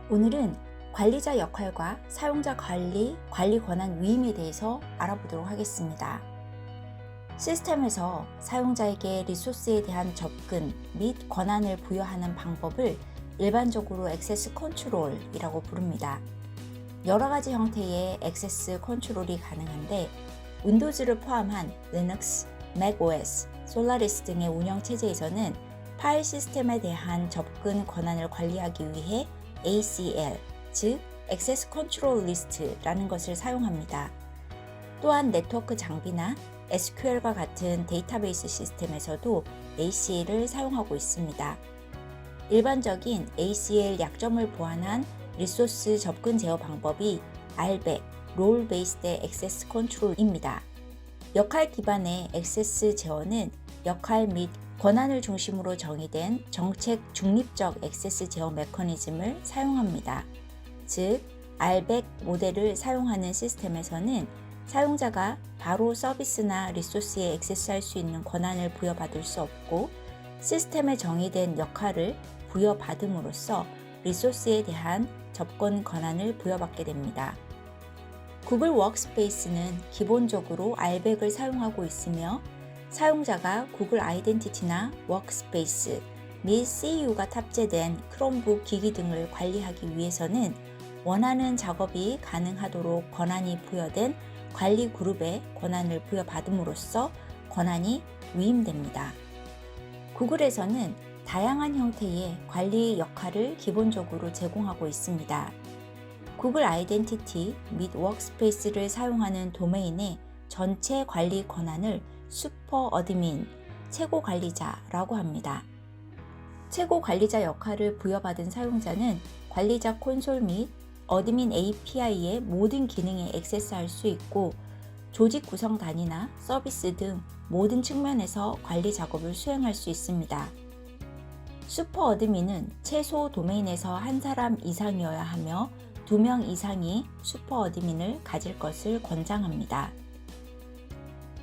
오늘은 관리자 역할과 사용자 관리 권한 위임에 대해서 알아보도록 하겠습니다. 시스템에서 사용자에게 리소스에 대한 접근 및 권한을 부여하는 방법을 일반적으로 액세스 컨트롤이라고 부릅니다. 여러 가지 형태의 액세스 컨트롤이 가능한데 윈도우즈를 포함한 리눅스, 맥OS, 솔라리스 등의 운영체제에서는 파일 시스템에 대한 접근 권한을 관리하기 위해 ACL, 즉 액세스 컨트롤 리스트라는 것을 사용합니다. 또한 네트워크 장비나 SQL과 같은 데이터베이스 시스템에서도 ACL을 사용하고 있습니다. 일반적인 ACL 약점을 보완한 리소스 접근 제어 방법이 RBAC, 롤 베이스드 액세스 컨트롤입니다. 역할 기반의 액세스 제어는 역할 및 권한을 중심으로 정의된 정책 중립적 액세스 제어 메커니즘을 사용합니다. 즉, RBAC 모델을 사용하는 시스템에서는 사용자가 바로 서비스나 리소스에 액세스할 수 있는 권한을 부여받을 수 없고 시스템에 정의된 역할을 부여받음으로써 리소스에 대한 접근 권한을 부여받게 됩니다. 구글 워크스페이스는 기본적으로 RBAC을 사용하고 있으며 사용자가 구글 아이덴티티나 워크스페이스 및 CU가 탑재된 크롬북 기기 등을 관리하기 위해서는 원하는 작업이 가능하도록 권한이 부여된 관리 그룹에 권한을 부여받음으로써 권한이 위임됩니다. 구글에서는 다양한 형태의 관리 역할을 기본적으로 제공하고 있습니다. 구글 아이덴티티 및 워크스페이스를 사용하는 도메인의 전체 관리 권한을 슈퍼 어드민, 최고 관리자라고 합니다. 최고 관리자 역할을 부여받은 사용자는 관리자 콘솔 및 어드민 API의 모든 기능에 액세스할 수 있고 조직 구성 단위나 서비스 등 모든 측면에서 관리 작업을 수행할 수 있습니다. 슈퍼 어드민은 최소 도메인에서 한 사람 이상이어야 하며 2명 이상이 슈퍼 어드민을 가질 것을 권장합니다.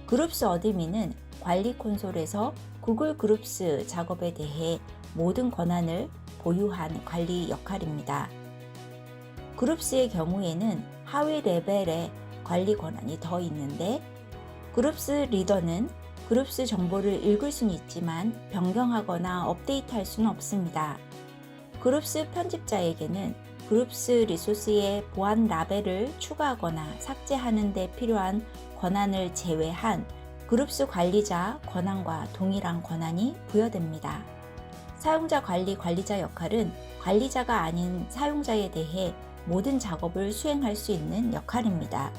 그룹스 어드민은 관리 콘솔에서 구글 그룹스 작업에 대해 모든 권한을 보유한 관리 역할입니다. 그룹스의 경우에는 하위 레벨의 관리 권한이 더 있는데 그룹스 리더는 그룹스 정보를 읽을 수는 있지만 변경하거나 업데이트할 수는 없습니다. 그룹스 편집자에게는 그룹스 리소스의 보안 라벨을 추가하거나 삭제하는 데 필요한 권한을 제외한 그룹스 관리자 권한과 동일한 권한이 부여됩니다. 사용자 관리자 역할은 관리자가 아닌 사용자에 대해 모든 작업을 수행할 수 있는 역할입니다.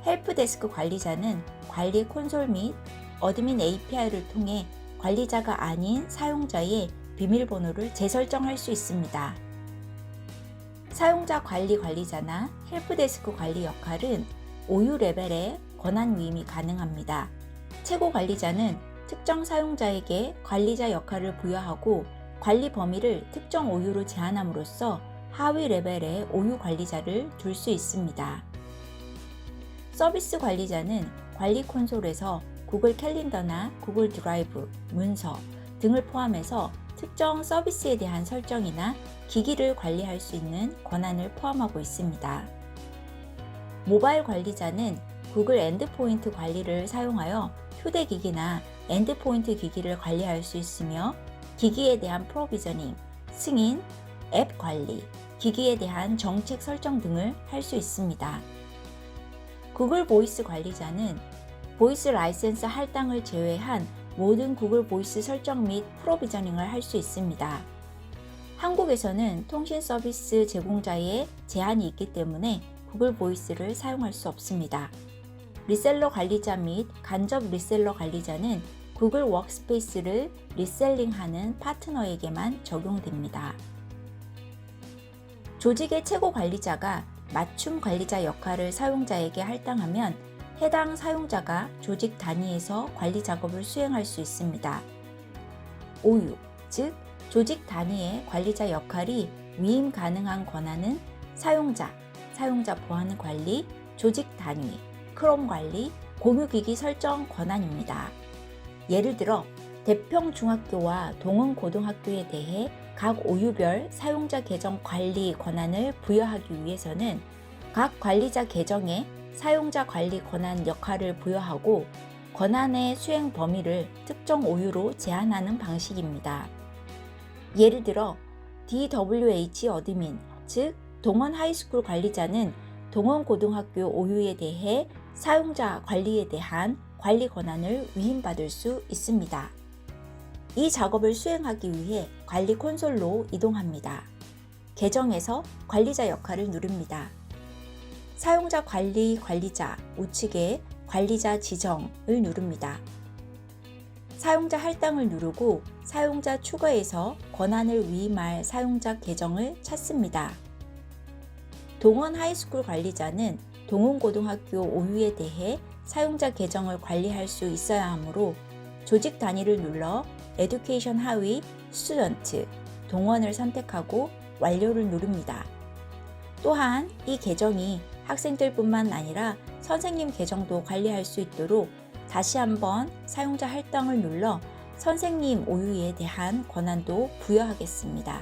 헬프데스크 관리자는 관리 콘솔 및 어드민 API를 통해 관리자가 아닌 사용자의 비밀번호를 재설정할 수 있습니다. 사용자 관리자나 헬프데스크 관리 역할은 5유 레벨의 권한 위임이 가능합니다. 최고 관리자는 특정 사용자에게 관리자 역할을 부여하고 관리 범위를 특정 5유로 제한함으로써 하위 레벨의 5유 관리자를 둘 수 있습니다. 서비스 관리자는 관리 콘솔에서 구글 캘린더나 구글 드라이브, 문서 등을 포함해서 특정 서비스에 대한 설정이나 기기를 관리할 수 있는 권한을 포함하고 있습니다. 모바일 관리자는 구글 엔드포인트 관리를 사용하여 휴대기기나 엔드포인트 기기를 관리할 수 있으며 기기에 대한 프로비저닝, 승인, 앱 관리, 기기에 대한 정책 설정 등을 할 수 있습니다. 구글 보이스 관리자는 보이스 라이센스 할당을 제외한 모든 구글 보이스 설정 및 프로비저닝을 할 수 있습니다. 한국에서는 통신 서비스 제공자의 제한이 있기 때문에 구글 보이스를 사용할 수 없습니다. 리셀러 관리자 및 간접 리셀러 관리자는 구글 워크스페이스를 리셀링하는 파트너에게만 적용됩니다. 조직의 최고 관리자가 맞춤 관리자 역할을 사용자에게 할당하면 해당 사용자가 조직 단위에서 관리 작업을 수행할 수 있습니다. 5유, 즉 조직 단위의 관리자 역할이 위임 가능한 권한은 사용자 보안 관리, 조직 단위, 크롬 관리, 공유기기 설정 권한입니다. 예를 들어 대평중학교와 동흥고등학교에 대해 각 오유별 사용자 계정 관리 권한을 부여하기 위해서는 각 관리자 계정에 사용자 관리 권한 역할을 부여하고 권한의 수행 범위를 특정 오유로 제한하는 방식입니다. 예를 들어 DWH 어드민, 즉 동원 하이스쿨 관리자는 동원 고등학교 오유에 대해 사용자 관리에 대한 관리 권한을 위임받을 수 있습니다. 이 작업을 수행하기 위해 관리 콘솔로 이동합니다. 계정에서 관리자 역할을 누릅니다. 사용자 관리 관리자 우측에 관리자 지정을 누릅니다. 사용자 할당을 누르고 사용자 추가에서 권한을 위임할 사용자 계정을 찾습니다. 동원 하이스쿨 관리자는 동원 고등학교 오유에 대해 사용자 계정을 관리할 수 있어야 하므로 조직 단위를 눌러 에듀케이션 하위 스튜던트 동원을 선택하고 완료를 누릅니다. 또한 이 계정이 학생들뿐만 아니라 선생님 계정도 관리할 수 있도록 다시 한번 사용자 할당을 눌러 선생님 오유에 대한 권한도 부여하겠습니다.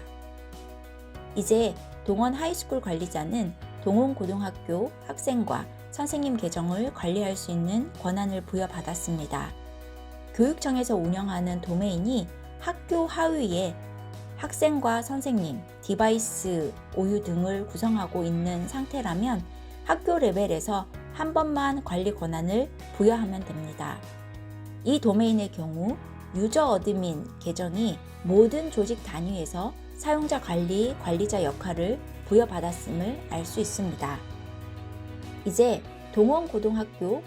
이제 동원 하이스쿨 관리자는 동원 고등학교 학생과 선생님 계정을 관리할 수 있는 권한을 부여받았습니다. 교육청에서 운영하는 도메인이 학교 하위에 학생과 선생님, 디바이스, 오유 등을 구성하고 있는 상태라면 학교 레벨에서 한 번만 관리 권한을 부여하면 됩니다. 이 도메인의 경우 유저 어드민 계정이 모든 조직 단위에서 사용자 관리 관리자 역할을 부여받았음을 알 수 있습니다. 이제 동원 고등학교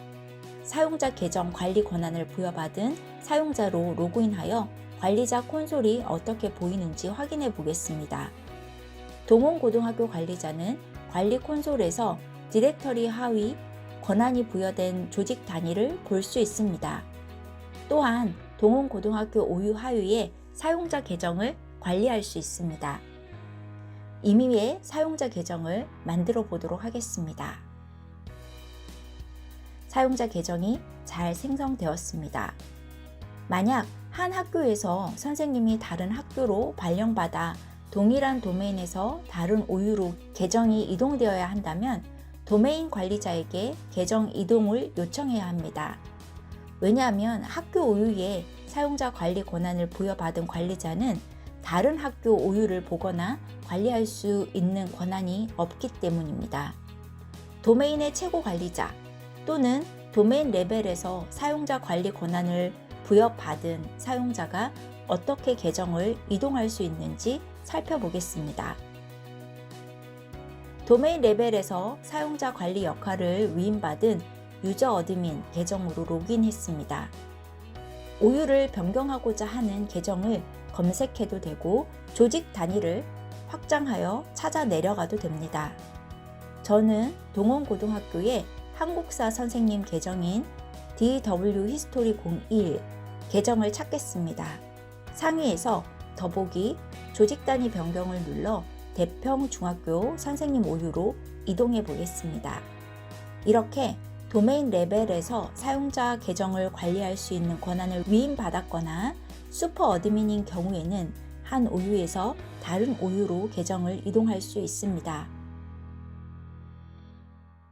사용자 계정 관리 권한을 부여받은 사용자로 로그인하여 관리자 콘솔이 어떻게 보이는지 확인해 보겠습니다. 동원 고등학교 관리자는 관리 콘솔에서 디렉터리 하위 권한이 부여된 조직 단위를 볼 수 있습니다. 또한 동원 고등학교 오유 하위에 사용자 계정을 관리할 수 있습니다. 임의의 사용자 계정을 만들어 보도록 하겠습니다. 사용자 계정이 잘 생성되었습니다. 만약 한 학교에서 선생님이 다른 학교로 발령받아 동일한 도메인에서 다른 오유로 계정이 이동되어야 한다면 도메인 관리자에게 계정 이동을 요청해야 합니다. 왜냐하면 학교 오유에 사용자 관리 권한을 부여받은 관리자는 다른 학교 오유를 보거나 관리할 수 있는 권한이 없기 때문입니다. 도메인의 최고 관리자 또는 도메인 레벨에서 사용자 관리 권한을 부여받은 사용자가 어떻게 계정을 이동할 수 있는지 살펴보겠습니다. 도메인 레벨에서 사용자 관리 역할을 위임받은 유저 어드민 계정으로 로그인했습니다. 오유를 변경하고자 하는 계정을 검색해도 되고 조직 단위를 확장하여 찾아 내려가도 됩니다. 저는 동원고등학교의 한국사 선생님 계정인 DW 히스토리 01 계정을 찾겠습니다. 상위에서 더보기 조직 단위 변경을 눌러 대평 중학교 선생님 오유로 이동해 보겠습니다. 이렇게 도메인 레벨에서 사용자 계정을 관리할 수 있는 권한을 위임받았거나 슈퍼 어드민인 경우에는 한 오유에서 다른 오유로 계정을 이동할 수 있습니다.